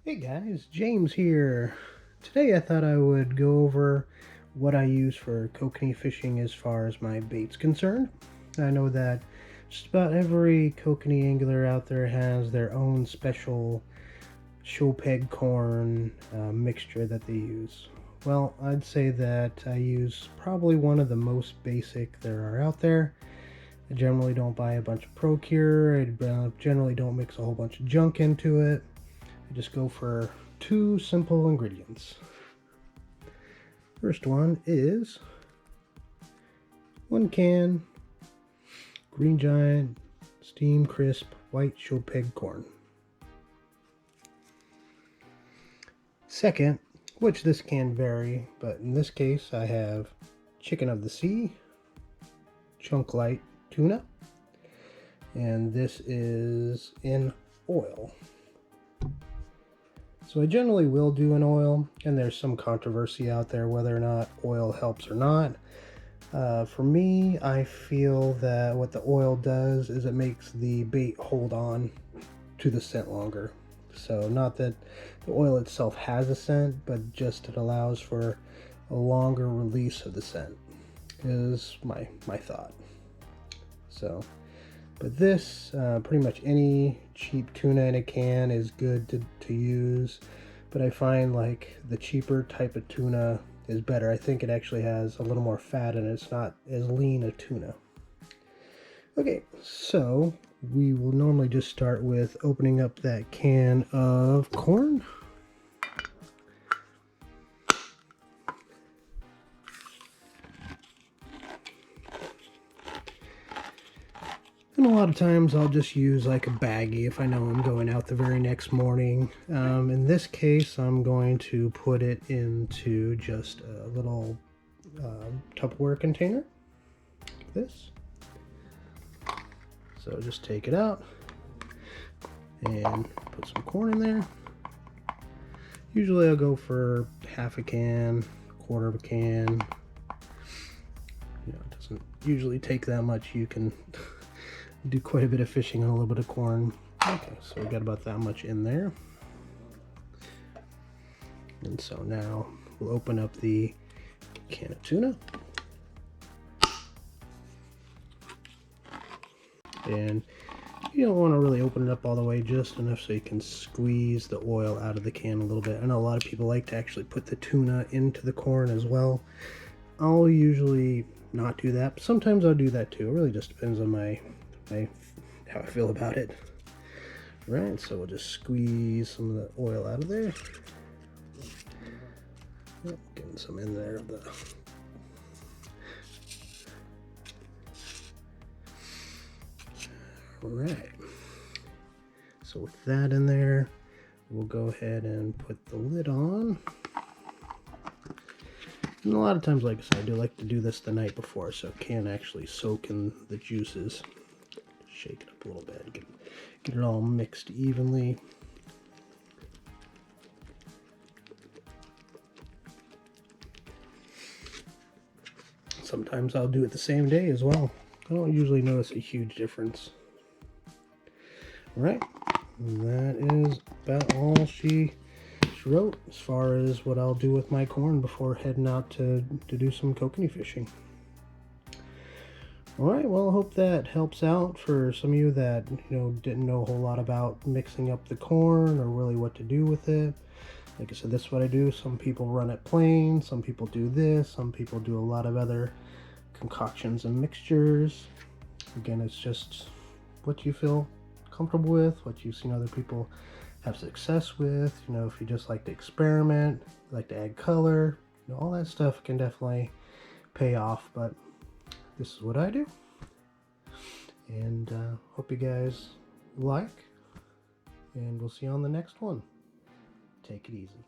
Hey guys, James here. Today I thought I would go over what I use for kokanee fishing as far as my bait's concerned. I know that just about every kokanee angler out there has their own special show peg corn mixture that they use. Well, I'd say that I use probably one of the most basic there are out there. I generally don't buy a bunch of Procure. I generally don't mix a whole bunch of junk into it. I just go for two simple ingredients. First one is 1 can Green Giant Steam Crisp White Show Peg Corn. Second, which this can vary, but in this case I have Chicken of the Sea, Chunk Light Tuna, and this is in oil. So I generally will do an oil, and there's some controversy out there whether or not oil helps or not. For me, I feel that what the oil does is it makes the bait hold on to the scent longer. So not that the oil itself has a scent, but just it allows for a longer release of the scent is my thought. So, but this, pretty much any cheap tuna in a can is good to use, but I find like the cheaper type of tuna is better. I think it actually has a little more fat and it's not as lean a tuna. Okay, so we will normally just start with opening up that can of corn. And a lot of times I'll just use like a baggie if I know I'm going out the very next morning. In this case, I'm going to put it into just a little Tupperware container, like this. So just take it out and put some corn in there. Usually I'll go for half a can, quarter of a can. You know, it doesn't usually take that much. You can do quite a bit of fishing on a little bit of corn. Okay, so we got about that much in there. And so now we'll open up the can of tuna. And you don't want to really open it up all the way, just enough so you can squeeze the oil out of the can a little bit. I know a lot of people like to actually put the tuna into the corn as well. I'll usually not do that, but sometimes I'll do that too. It really just depends on how I feel about it. Right, so we'll just squeeze some of the oil out of there. Oh, getting some in there. Alright, so with that in there, we'll go ahead and put the lid on. And a lot of times, like I said, I do like to do this the night before so it can actually soak in the juices. Shake it up a little bit, get it all mixed evenly. Sometimes I'll do it the same day as well. I don't usually notice a huge difference. Alright, that is about all she wrote as far as what I'll do with my corn before heading out to do some kokanee fishing. Alright, well, I hope that helps out for some of you that, didn't know a whole lot about mixing up the corn or really what to do with it. Like I said, this is what I do. Some people run it plain, some people do this, some people do a lot of other concoctions and mixtures. Again, it's just what you feel comfortable with, what you've seen other people have success with. If you just like to experiment, like to add color, all that stuff can definitely pay off, but this is what I do. And hope you guys like, and we'll see you on the next one. Take it easy.